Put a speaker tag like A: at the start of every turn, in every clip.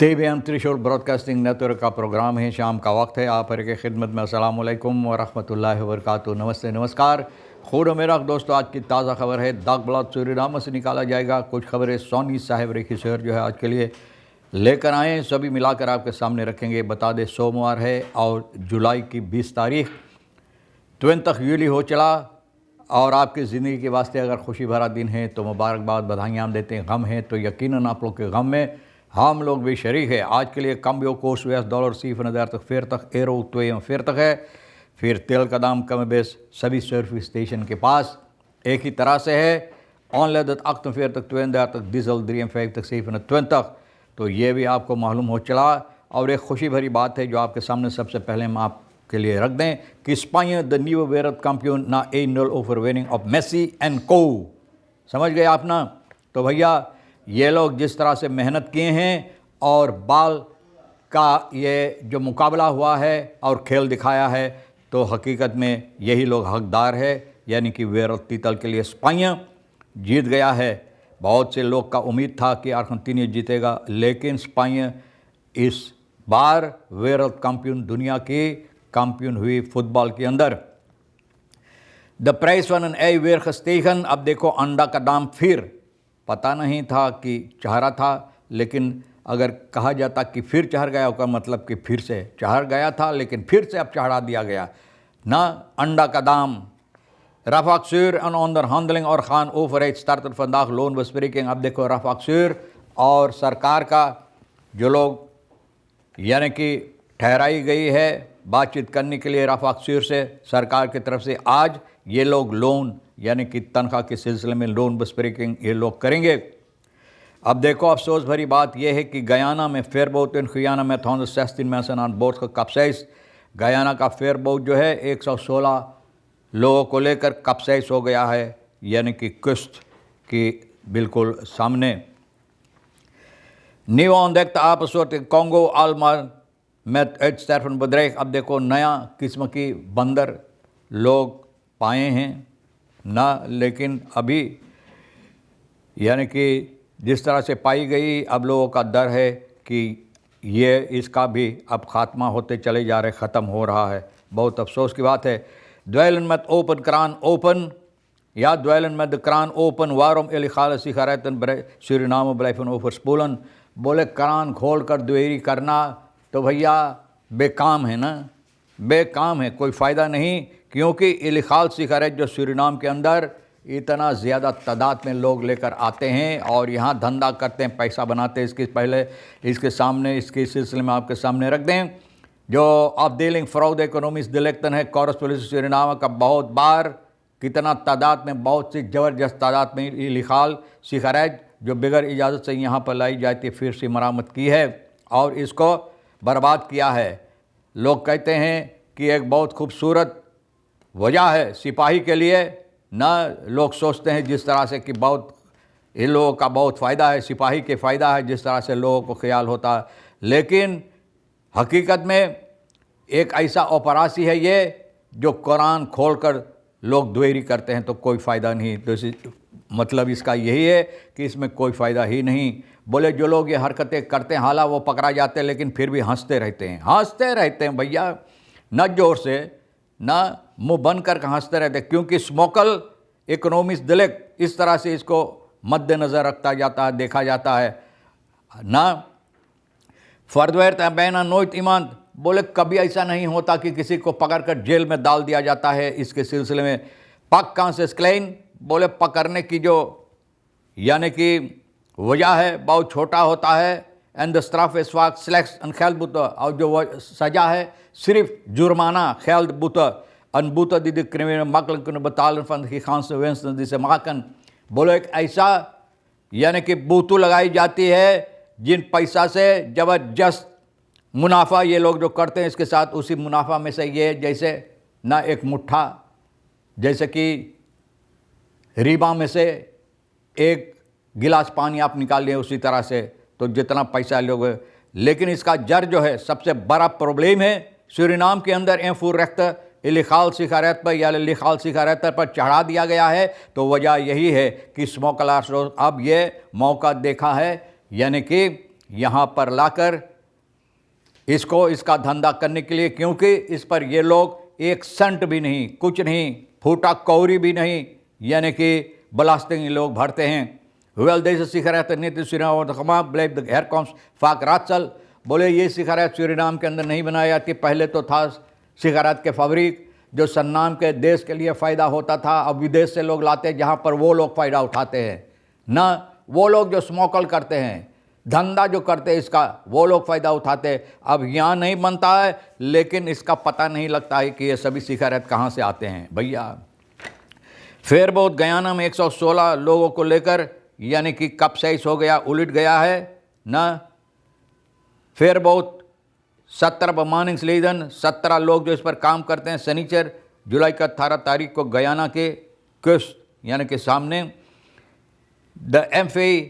A: Tebyan त्रिशूल broadcasting network का programme है। शाम का वक्त है। आप हर के खिदमत में अस्सलाम वालेकुम व रहमतुल्लाहि व बरकातुहू। नमस्ते, नमस्कार। खुद मेरा दोस्तों, आज की ताज़ा खबर है। दाग ब्लॉक सूरीनाम से निकाला जाएगा। कुछ खबरें सोनी साहिब रेखी शहर जो है आज के लिए लेकर आए, सभी मिलाकर आपके सामने रखेंगे। बता दें सोमवार है और जुलाई की 20 तारीख 20 तक यूली हो चला। और आपकी ज़िंदगी के वास्ते अगर खुशी भरा दिन है तो मुबारकबाद, बधाइयाँ हम देते हैं। गम है तो यकीनन आप लोग के गम में हम लोग भी शरीक है। आज के लिए कम्बियो कोर्स $US $0 तक फेर तक एरो तो फेर तक है। फिर तेल का दाम कम बेस सभी सर्विस स्टेशन के पास एक ही तरह से है। ऑनलाइन अक्त फेर तक $2 तक डीजल 3 तक सीफ 20 तक। तो ये भी आपको मालूम हो चला। और एक खुशी भरी बात है जो आपके सामने सबसे पहले हम आपके लिए रख दें कि Spain the new world champion ना 1-0 over winning of Messi and co. समझ गए आप ना? तो भैया ये लोग जिस तरह से मेहनत किए हैं और बाल का ये जो मुकाबला हुआ है और खेल दिखाया है, तो हकीकत में यही लोग हकदार है। यानी कि वेरत तीतल के लिए स्पाइन जीत गया है। बहुत से लोग का उम्मीद था कि अर्जेंटीना जीतेगा, लेकिन स्पाइन इस बार वेरत कैंपियन, दुनिया की कैंपियन हुई फुटबॉल के अंदर। द प्राइस वन ए वेर गस्टीगन। अब देखो अंडा का दाम फिर पता नहीं था कि चढ़ा था, लेकिन अगर कहा जाता कि फिर चढ़ गया उसका मतलब कि फिर से चढ़ गया था, लेकिन फिर से अब चढ़ा दिया गया ना अंडा का दाम। रफाक्सर एंड ऑन हैंडलिंग और खान ओवर एज स्टार्टर फंदाख लोन बस्परिकिंग। अब देखो रफाक्सर और सरकार का जो लोग यानी कि ठहराई गई है बातचीत करने के लिए रफाक्सर से सरकार की तरफ से, आज ये लोग लोन यानी कि तनख्वाह के सिलसिले में लोन बस्परिकिंग ये लोग करेंगे। अब देखो अफसोस भरी बात यह है कि गयाना में फेयरबोट खियाना में 16 में सनान बोर्ड का कपसाइज, गयाना का फेयरबोट जो है 116 लोगों को लेकर कपसाइज हो गया है, यानी कि किस्त की बिल्कुल सामने। न्यू देखता आप कॉन्गो आलमार में स्टेफन बद्रेक। अब देखो नया किस्म की बंदर लोग पाए हैं ना, लेकिन अभी यानी कि जिस तरह से पाई गई, अब लोगों का डर है कि ये इसका भी अब ख़ात्मा होते चले जा रहे, ख़त्म हो रहा है। बहुत अफसोस की बात है। द्वेलन में ओपन क्रान ओपन या द्वेलन में द क्रान ओपन वारम एली खाल सिखारतन सूरीनाम ब्लाइफन ओफर स्पूलन। बोले क्रान खोल कर द्वेरी करना तो भैया बेकाम है ना, बेकाम है, कोई फ़ायदा नहीं। क्योंकि इलिखाल सिगारेट जो सूरीनाम के अंदर इतना ज़्यादा तादाद में लोग लेकर आते हैं और यहाँ धंधा करते हैं, पैसा बनाते हैं। इसके पहले इसके सामने इसके सिलसिले में आपके सामने रख दें जो आप डीलिंग फ्रॉड इकोनॉमिक्स दिलेक्तन है कॉरस पुलिस सूरीनाम का बहुत बार कितना तादाद में, बहुत सी ज़बरदस्त तादाद में इलिखाल सिगारेट जो बगैर इजाज़त से यहाँ पर लाई जाती है फिर से मरामत की है और इसको बर्बाद किया है। लोग कहते हैं कि एक बहुत खूबसूरत वजह है सिपाही के लिए ना। लोग सोचते हैं जिस तरह से कि बहुत इन लोगों का बहुत फ़ायदा है, सिपाही के फ़ायदा है, जिस तरह से लोगों को ख्याल होता है, लेकिन हकीकत में एक ऐसा ऑपरासी है ये जो कुरान खोलकर लोग द्वेरी करते हैं तो कोई फ़ायदा नहीं। तो मतलब इसका यही है कि इसमें कोई फ़ायदा ही नहीं। बोले जो लोग ये हरकतें करते हैं हाला वो पकड़ा जाते हैं, लेकिन फिर भी हंसते रहते हैं भैया, न जोर से ना मुंह बंद कर हंसते रहते, क्योंकि स्मोकल इकोनॉमिक्स दिलेक इस तरह से इसको मद्देनज़र रखता जाता है, देखा जाता है ना। फर्दवेर तबैना नोइत ईमान। बोले कभी ऐसा नहीं होता कि किसी को पकड़ कर जेल में डाल दिया जाता है। इसके सिलसिले में पक कहाँ से स्क्लेन, बोले पकड़ने की जो यानी कि वजह है बहुत छोटा होता है। एंड द स्ट्राफ स्वाक स्लैक्स अन ख्याल बुत, और जो सज़ा है सिर्फ जुर्माना ख्याल बुत अनबूत दीदी क्रिमिनल मकल बताल फंद की खान से वेंस से माकन। बोलो एक ऐसा यानी कि बूतू लगाई जाती है जिन पैसा से ज़बरदस्त मुनाफा ये लोग जो करते हैं, इसके साथ उसी मुनाफा में से ये जैसे ना एक मुट्ठा जैसे कि रीबा में से एक गिलास पानी आप निकाल लिए उसी तरह से, तो जितना पैसा लोग, लेकिन इसका जड़ जो है सबसे बड़ा प्रॉब्लम है सूरीनाम के अंदर एफूर रख्त इलिखाल सिगारेट पर या इलिखाल सिगारेट पर चढ़ा दिया गया है। तो वजह यही है कि स्मोकलर्स अब ये मौका देखा है, यानी कि यहाँ पर लाकर इसको इसका धंधा करने के लिए, क्योंकि इस पर ये लोग एक सेंट भी नहीं, कुछ नहीं, फूटा कौड़ी भी नहीं, यानी कि belasting लोग भरते हैं। Hoewel deze sigaretten niet in Suriname worden gemaakt, blijft de herkomst vaak raadsel। बोले ये सिगारेट सूरीनाम के अंदर नहीं बनाई जाती, पहले तो था सिगारेट के फैब्रिक जो सन्नाम के देश के लिए फ़ायदा होता था, अब विदेश से लोग लाते हैं जहाँ पर वो लोग फ़ायदा उठाते हैं ना, वो लोग जो स्मोकल करते हैं, धंधा जो करते हैं इसका, वो लोग फ़ायदा उठाते हैं। अब यहाँ नहीं बनता है, लेकिन इसका पता नहीं लगता है कि ये सभी सिगारेट कहाँ से आते हैं भैया। फिर बहुत गयाना में 116 लोगों को लेकर यानी कि कैप्साइज हो गया, उलट गया है ना। फिर बहुत 17 bemanningsleden 17 लोग जो इस पर काम करते हैं, शनिचर जुलाई का 18 तारीख को गयाना के कुस्ट यानी कि सामने the MV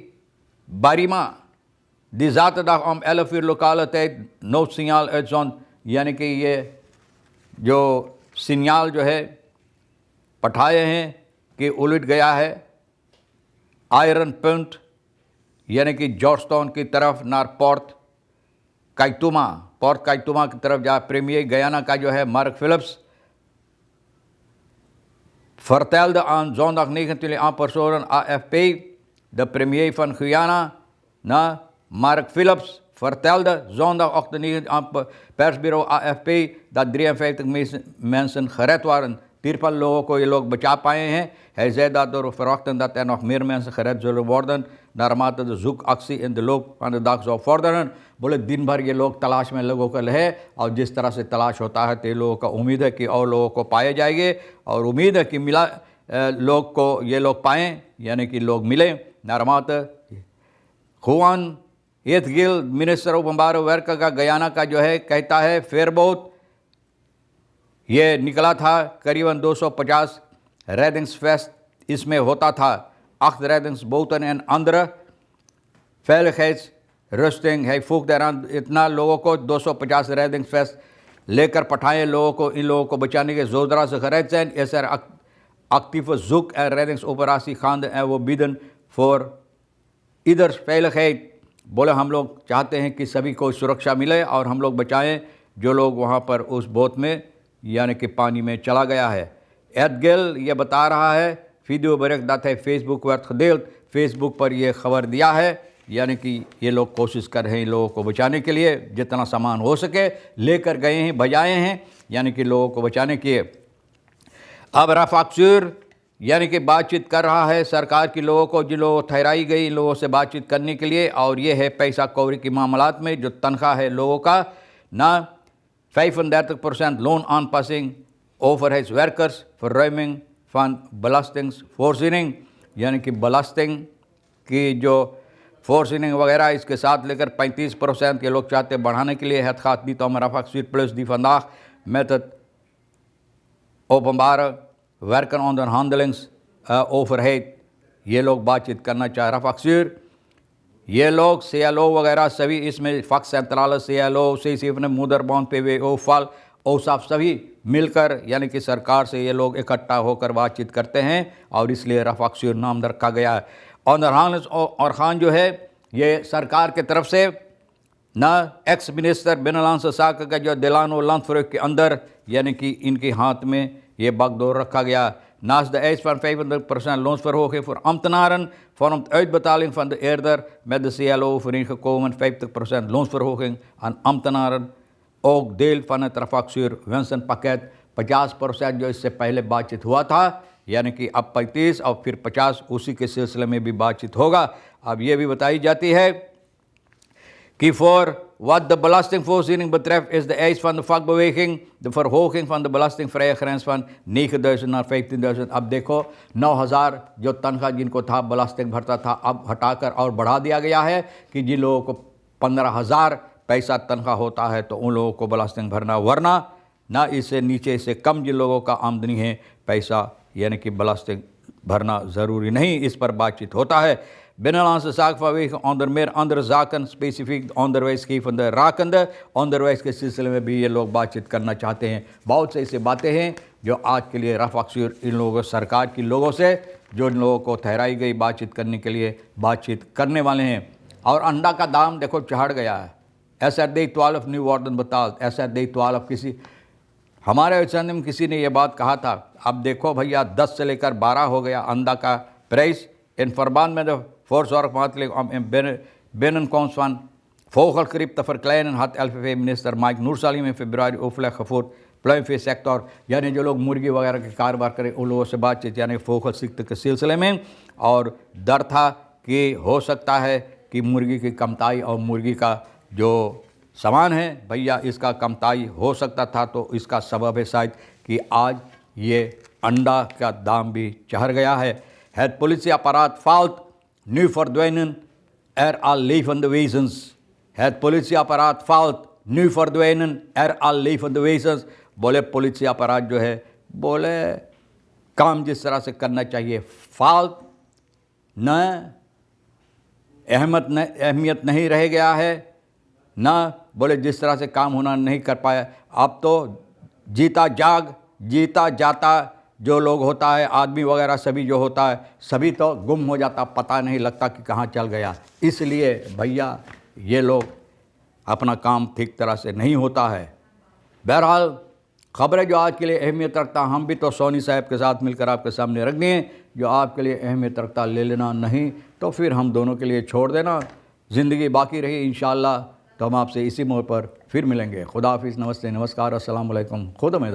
A: Barima die zaterdag om 11 uur lokale tijd noodsignaal uitzond, यानी कि ये जो सिग्नल जो है पठाए हैं कि उलट गया है आयरन पॉइंट यानी कि जॉर्जटाउन की तरफ नार पोर्ट काइटुमा की तरफ जहाँ प्रीमियर गयाना का जो है Mark Phillips vertelde aan zondag 29 aan personen AFP, de premier van Guyana, na Mark Phillips vertelde zondagochtend 29 aan persbureau AFP dat 53 mensen gered waren. 53 लोगों को ये लोग बचा पाए हैं। Hij zei dat door verwachten dat er nog meer mensen gered zullen worden, naarmate de zoekactie in de loop van de dag zou vorderen। बोले दिन भर ये लोग तलाश में लोगों को रहे और जिस तरह से तलाश होता है तो लोगों का उम्मीद है कि और लोगों को पाए जाएंगे और उम्मीद है कि मिला लोग को ये लोग पाएँ यानी कि लोग मिले। नारमात खुआन एथगिल मिनिस्टर ऑफ वर्क का गयाना का जो है कहता है फेयरबोट ये निकला था करीबन 250 reddingsvest इसमें होता था 8 reddingsboten en andere veiligheidsrusting। hij voegde eraan इतना लोगों को 250 reddingsvest लेकर पठाए लोगों को, इन लोगों को बचाने के जोदरा से gered zijn is er actieve zoek- en reddingsoperatie gaande en we bieden voor ieders veiligheid। बोले हम लोग चाहते हैं कि सभी को सुरक्षा मिले और हम लोग बचाएं जो लोग वहाँ पर उस बोट में यानी कि पानी में चला गया है। एडगिल ये बता रहा है वीडियो बरेक दात है फेसबुक werd gedeeld, फेसबुक पर ये खबर दिया है यानी कि ये लोग कोशिश कर रहे हैं लोगों को बचाने के लिए, जितना सामान हो सके लेकर गए हैं, बजाए हैं यानी कि लोगों को बचाने के। अब रफाक्सुर यानी कि बातचीत कर रहा है सरकार के लोगों को, जिन लोगों ठहराई गई इन लोगों से बातचीत करने के लिए, और ये है पैसा कौड़ी की मामलात में जो तनख्वाह है लोगों का ना 35% loan aanpassing overheidswerkers verruiming van belastingvoorziening यानी कि belasting की जो voorziening वगैरह इसके साथ लेकर 35% ये लोग चाहते बढ़ाने के लिए। Het gaat niet om Rafah Plus die vandaag met het openbare werkenonderhandelingsoverheid ये लोग बातचीत करना चाह रफाक्सुर, ये लोग CLO वगैरह सभी इसमें फक्स सेंट्रल CLO से ने मुदर बॉन्ड पे वे ओफाल ओसाफ सभी मिलकर यानी कि सरकार से ये लोग इकट्ठा होकर बातचीत करते हैं और इसलिए रफाक्सुर नाम रखा गया है। और खान जो है ये सरकार के तरफ से ना एक्स मिनिस्टर बिनलांस साक का जो दिलानो लंथफ्रुक के अंदर यानी कि इनके हाथ में ये बागडोर रखा गया। Naast de eis van 35% loonsverhoging voor ambtenaren vormt uitbetaling van de eerder met de CLO overeengekomen 50% loonsverhoging aan ambtenaren ook deel van het Rafah wensenpakket। 50% जो इससे पहले बातचीत हुआ था यानी कि अब 35 और फिर 50 उसी के सिलसिले में भी बातचीत होगा। अब ये भी बताई जाती है कि voor wat de belastingvoorziening betreft is de eis van de vakbeweging de verhoging van de belastingvrije grens van 9.000 naar 15.000। अब देखो 9,000 जो तनख्वाह जिनको था belasting भरता था अब हटाकर और बढ़ा दिया गया है कि जिन लोगों को 15,000 पैसा तनख्वाह होता है तो उन लोगों को belasting भरना, वरना ना इससे नीचे से कम जिन लोगों का आमदनी है पैसा यानी कि belasting भरना ज़रूरी नहीं। इस पर बातचीत होता है। Binnenlandse zaken vanwege onder meer andere zaken specifiek onderwijsgevende rakende onderwijs के सिलसिले में भी ये लोग बातचीत करना चाहते हैं। बहुत से ऐसे बातें हैं जो आज के लिए रफाक्सुर इन लोगों सरकार के लोगों से जो इन लोगों को ठहराई गई बातचीत करने के लिए बातचीत करने वाले हैं। और अंडा का दाम देखो चढ़ गया है। SR12 न्यू वार्डन बताओ, SR12 किसी हमारे चंद में किसी ने ये बात कहा था। अब देखो भैया 10 से लेकर 12 हो गया अंडा का प्राइस। इन फरमान में voorzorg maatregelen binnenkomst van vogelgriep te verkleinen had LVV-minister Mike Noorsalim in februari overleg gevoerd pluimveesector, यानी जो लोग मुर्गी वगैरह के कारोबार करें उन लोगों से बातचीत यानी फोकल सिक्त के सिलसिले में, और डर था कि हो सकता है कि मुर्गी की कमताई और मुर्गी का जो सामान है भैया इसका कमताई हो सकता था। तो इसका सबब है शायद कि आज ये अंडा का दाम भी चढ़ गया है। Het politieapparaat faalt, nu verdwijnen al levende wezens. Het politieapparaat faalt, nu verdwijnen al levende wezens। बोले पुलिस अपराध जो है बोले काम जिस तरह से करना चाहिए फाल्ट न अहमियत नहीं रह गया है, ना बोले जिस तरह से काम होना नहीं कर पाया। अब तो जीता जाता जो लोग होता है आदमी वगैरह सभी जो होता है सभी तो गुम हो जाता, पता नहीं लगता कि कहाँ चल गया। इसलिए भैया ये लोग अपना काम ठीक तरह से नहीं होता है। बहरहाल खबरें जो आज के लिए अहमियत रखता हम भी तो सोनी साहब के साथ मिलकर आपके सामने रख दिए। जो आपके लिए अहमियत रखता ले लेना, नहीं तो फिर हम दोनों के लिए छोड़ देना। ज़िंदगी बाकी रही इंशाअल्लाह तो हम आपसे इसी मोड़ पर फिर मिलेंगे। खुदा हाफिज़, नमस्ते, नमस्कार, अस्सलाम वालेकुम, खुद में